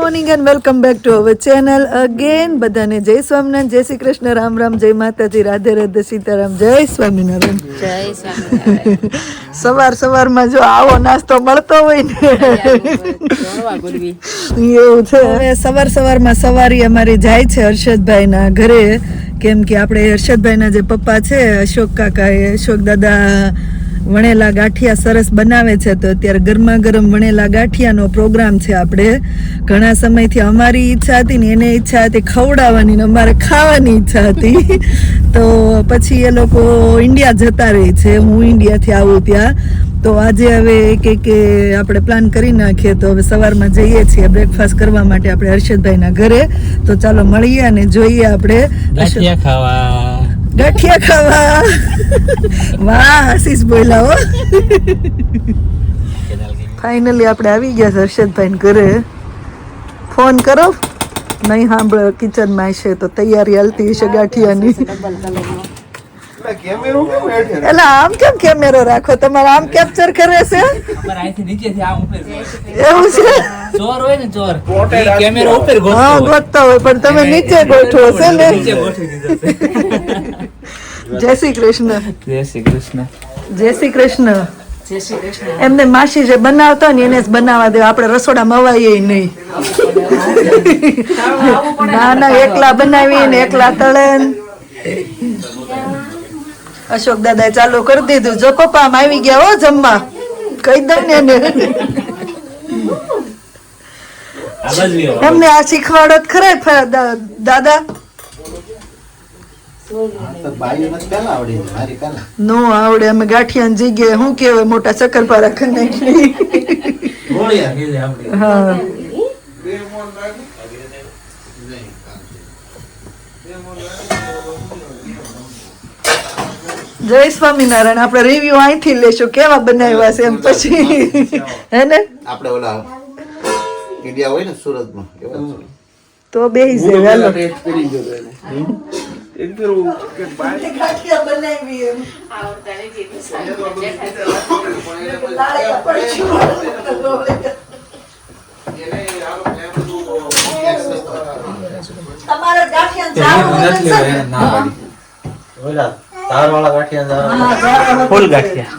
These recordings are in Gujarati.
Morning and welcome back to our channel again. બધાને જય સ્વામિનારાયણ, જય શ્રી કૃષ્ણ, રામ રામ, જય માતાજી, રાધે રાધે, સીતારામ, જય સ્વામિનારાયણ. જય સ્વામિનારાયણ. સવારમાં જો આવો નાસ્તો મળતો હોય ને એવું છે. હવે સવારમાં સવારી અમારી જાય છે હર્ષદભાઈના ઘરે, કેમ કે આપણે હર્ષદભાઈના જે પપ્પા છે અશોક કાકા, એ અશોક દાદા વણેલા ગાંઠિયા સરસ બનાવે છે, તો અત્યારે ગરમા ગરમ વણેલા ગાંઠિયાનો પ્રોગ્રામ છે. આપણે ઘણા સમયથી અમારી ઈચ્છા હતી ને એને ઈચ્છા હતી ખવડાવવાની ને અમારે ખાવાની ઈચ્છા હતી તો પછી એ લોકો ઇન્ડિયા જતા રહે છે, હું ઇન્ડિયાથી આવું ત્યાં. તો આજે હવે કે આપણે પ્લાન કરી નાખીએ, તો હવે સવારમાં જઈએ છીએ બ્રેકફાસ્ટ કરવા માટે આપણે હર્ષદભાઈના ઘરે. તો ચાલો મળીએ અને જોઈએ આપણે ગાંઠિયા ખાવા. વાહ આશીષ બોલ્યા હો. ફાઇનલી આપણે આવી ગયા છે હર્ષદભાઈ ઘરે. ફોન કરો, નહીં સાંભળે કિચનમાં છે તો તૈયારી હાલતી હશે ગાંઠિયાની. એટલે આમ કેમ કેમેરો રાખો તમારે, આમ કેપ્ચર કરે છે એવું છે? હા ગોતતા હોય પણ તમે નીચે ગોઠવો છે ને. જય શ્રી કૃષ્ણ. જય શ્રી કૃષ્ણ. જય શ્રી કૃષ્ણ. એમને માસી જે બનાવતા ને એને જ બનાવવા દે, આપણે રસોડામાં અવાય નહીં. ના એકલા બનાવી ને એકલા તળે. અશોક દાદા ચાલુ કરી દીધું. જો પપ્પા આમ આવી ગયા હો જમવા, કહી દઉં ને એને. એમને આ શીખવાડો જ ખરા દાદા. નો આવડે. અમે ગાંઠિયા જગ્યાએ શું કેવાય મોટા શક્કરપારા કરી નાખી. હા જય સ્વામિનારાયણ. આપણે રિવ્યુ અહીંથી લેશું કેવા બનાવ્યા છે એમ, પછી હે ને આપણે ઓલા ઇન્ડિયા હોય ને સુરતમાં તો બેહી જાય. હાલો તમારે ગાંઠિયા તારવાળા ગાંઠિયા ફૂલ ગાંઠિયા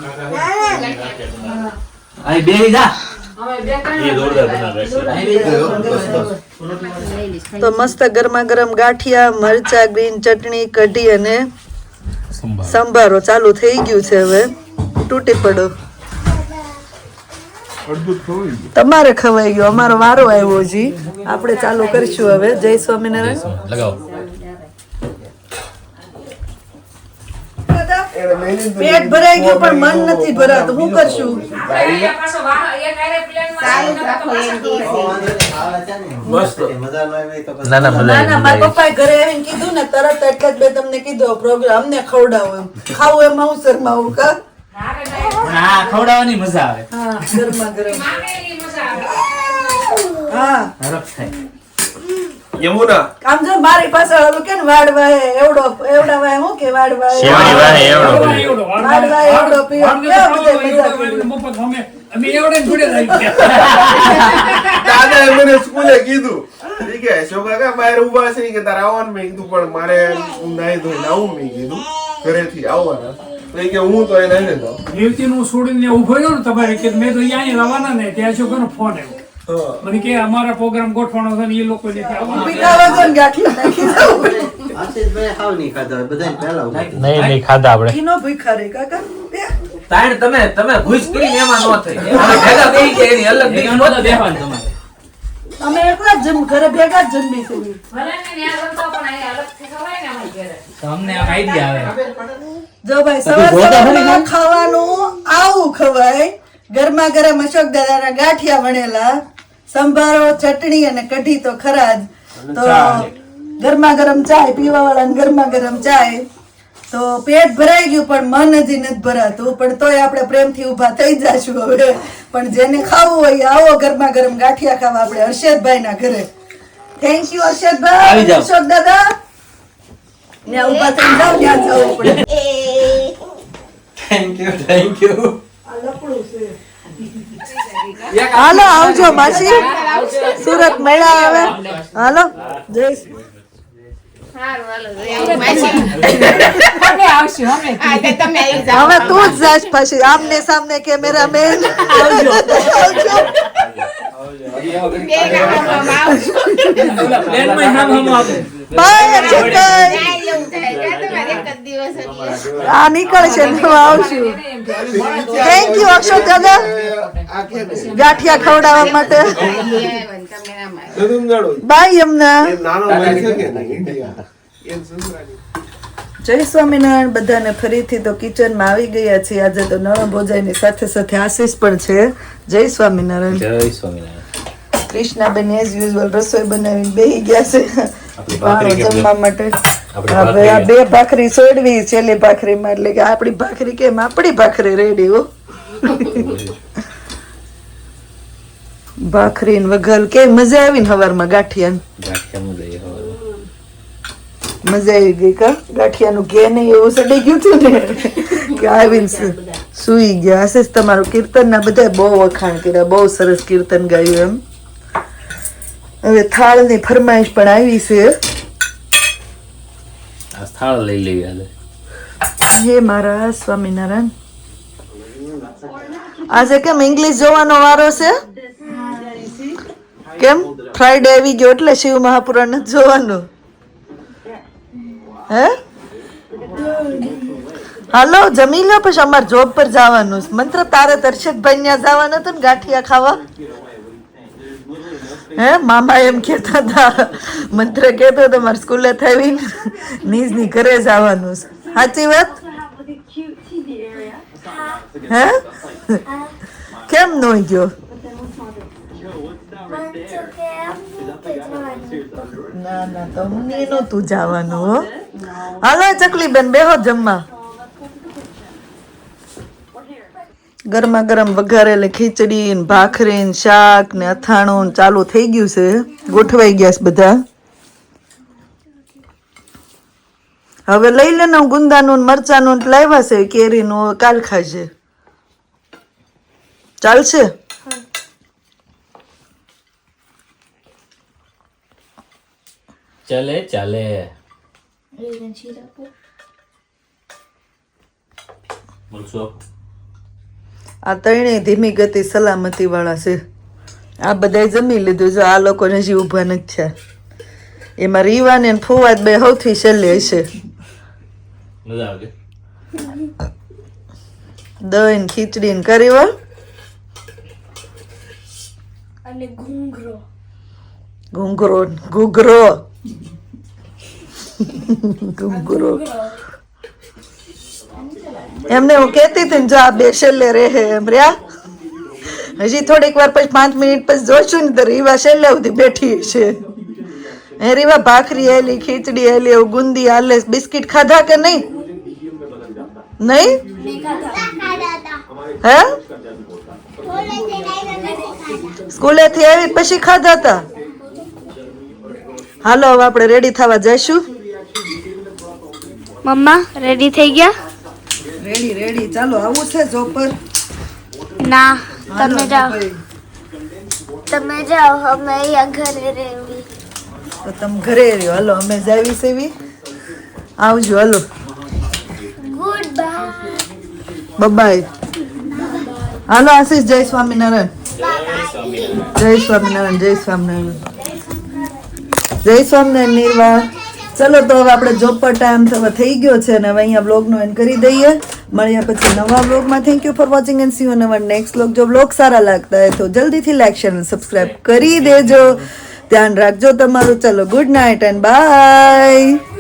અહીં બેહી જા. તો મસ્ત ગરમા ગરમ ગાંઠિયા, મરચા, ગ્રીન ચટણી, કઢી અને સંભારો ચાલુ થઈ ગયું છે. હવે તૂટી પડો. તમારે ખવાઈ ગયો, અમારો વારો આવ્યો જી. આપણે ચાલુ કરીશું હવે. જય સ્વામિનારાયણ. લગાવો. પેટ ભરાઈ ગયું પણ મન નથી ભરાતું, શું કરશું? ના મારા પપ્પાએ ઘરે આવીને કીધું ને તરત એટલે જ મેં તમને કીધું પ્રોગ્રામ અમને ખવડાવો એમ. ખાવું એમાં હું શરમાવું કા? હા ખવડાવવાની મજા આવે. હા ગરમા ગરમ. હા હરખ થાય. આમ જો મારી પાછળ ઓલું કે ને વાડવા એવડા વાય હું કે વાડવા એવડો પીવો કેવા બધા મજા કરી. અમે એવડે જોડે રહી ગયા. દાદા મને સ્કૂલે કીધું ઠીક હે શોકા બહાર ઉભા છે કે તારે આવવાનું. મેં કીધું પણ મારે નાઈ ધોઈને આવું. મેં કીધું ઘરેથી આવવાના તો કે હું તો એ નહીં લેતો. રેવતી નું છોડીને ઉભો રહ્યો ને તમારે કે મેં તો અહીંયા રવાના ને ત્યાં શું કરો ફોન આવ્યો મને કે અમારા પ્રોગ્રામ ગોઠવાનો છે ને એ લોકો નહીં ખાધા આપણે. તમે ભૂસ કરીને એમાં ન થઈ. ભેગા બેહી ગયા એની અલગ બેહવાનું તમારે. અમે એકલા જ ઘરે ભેગા જ જમી છે. તમને આમ આઈડિયા આવે. જો ભાઈ સવાર ખાવાનું આવું ખવાય. ગરમા ગરમ અશોક દાદાના ગાંઠિયા વણેલા, સંભારો, ચટણી અને કઢી તો ખરા જ. તો ગરમા ગરમ ચાય પીવા વાળા ગરમા ગરમ ચાય. તો પેટ ભરાઈ ગયું પણ મન હજી નથી ભરાતું, પણ તોય આપણે પ્રેમથી ઉભા થઈ જશું હવે. પણ જેને ખાવું હોય આવો ગરમા ગરમ ગાંઠિયા ખાવા આપણે હર્ષદભાઈ ના ઘરે. Thank you Harshadbhai. અશોક દાદા ત્યાં ઉભા થઈ જાવ, ત્યાં જવું પડે. Thank you. હાલો આવજો માસી. સુરત મળ્યા હવે હાલો જય અમે આવશું અમે હવે તું જ જાશ પછી આમને સામને કેમેરામેન બાય આ નીકળશે ને હું આવશું થેન્ક યુ અક્ષર દાદા ગાંઠિયા ખવડાવવા માટે બાય યમુના નાનો ભાઈ છે કે નહીં ઇન્ડિયા એ સસરાની જય સ્વામિનારાયણ બધાને ફરીથી તો કિચનમાં આવી ગયા છીએ આજે તો નવા ભોજાઈની સાથે સાથે આશીષ પણ છે જય સ્વામિનારાયણ જય સ્વામિનારાયણ. કૃષ્ણાબેન એઝ યુઝ્યુઅલ રસોઈ બનાવીને બેહી ગયા છે ભાખરી કેમ જમવા માટે આપણી હવે આ બે ભાખરી સોડવી છેલ્લી ભાખરીમાં એટલે કે આપણી ભાખરી કેમ આપણી ભાખરી રેડી હો ભાખરી ને વઘાર કે મજા આવી ને હવારમાં ગાંઠિયા ગાંઠિયામાં જઈએ હવે. મજા આવી ગઈ કા ગાંઠિયાનું કે નહીં એવું સડી ગયું હતું ને કે આવીને સુઈ ગયા આશીષ તમારું કીર્તન ના બધા બહુ વખાણ કર્યા બહુ સરસ કીર્તન ગાયું એમ હવે થાળ ની ફરમાઈશ પણ આવી છે આ થાળ લઈ લેવી આજે. હે મારા સ્વામિનારાયણ આજે કેમ ઇંગ્લિશ જોવાનો વારો છે કેમ ફ્રાઈડે આવી ગયો એટલે શિવ મહાપુરાણ નથી જોવાનું હે હાલો જમી લો પછી અમારે જોબ પર જવાનું છે. મંત્ર તારે દર્શકભાઈ ત્યાં જવાનું હતું ને ગાંઠિયા ખાવા હે મામા એમ કેતા હતા મંત્ર કેતો હતો મારે સ્કૂલે થઈ નીજ ની ઘરે જવાનું છે સાચી વાત હે કેમ નો ગયો ના ના તમને નહોતું જવાનું હો હાલો ચકલી બેન બેહો જમવા ગરમા ગરમ વઘારેલી ખીચડી ને ભાખરી ને શાક ને અથાણું ને ચાલુ થઈ ગયું છે ગોઠવાઈ ગયા છે બધા હવે લઈ લેને ગુંદાનું ને મરચાનું ને લાવ્યા છે કેરીનું કાલ ખાશે ચાલશે ચાલે ચાલે. બોલશો આ ત્રણેય ધીમી ગતિ સલામતી વાળા છે આ બધાય જમી લીધું જો આ લોકોને હજી ઊભા નથી થયા એમાં રીવા ને ફુવાદ બે સૌથી છેલ્લે હશે મજા આવે. દહીં ને ખીચડી ને કરી હો ઘૂંઘરો ઘૂઘરો ઘૂંઘરો એમને હું કેતી હતી ને જો આ બે છેલ્લે રહે એમ રહ્યા હજી થોડીક વાર પછી 5 મિનિટ પછી જોઈશું ને તો રીવા છેલ્લે સુધી બેઠી છે એ રીવા ભાખરી આલી ખીચડી આલી એવું ગુંદી આલે બિસ્કિટ ખાધા કે નહીં નહીં હે સ્કૂલે થી આવી પછી ખાધા હતા હાલો હવે આપણે રેડી થવા જઈશું મમ્મા રેડી થઈ ગયા રેડી રેડી ચાલો આવું છે જોબ પર ના તમે જાઓ અમે અહીંયા ઘરે રહેવી તો તમે ઘરે રહ્યો હાલો અમે જાવી સેવી આવજો હાલો ગુડ બાય બાય હાલો આશીષ જય સ્વામિનારાયણ જય સ્વામિનારાયણ જય સ્વામિનારાયણ જય સ્વામિનારાયણ નિર્વાહ ચલો તો હવે આપણે જોબ પર ટાઈમ થવા થઈ ગયો છે અને હવે અહીંયા બ્લોગનો એન્ડ કરી દઈએ મળ્યા પછી નવા બ્લોગમાં thank you for watching and C you in our next blog જો બ્લોગ સારા લાગતા હોય તો જલ્દીથી લાઈક શેર અને સબસ્ક્રાઇબ કરી દેજો ધ્યાન રાખજો તમારું ચલો ગુડ નાઇટ એન્ડ બાય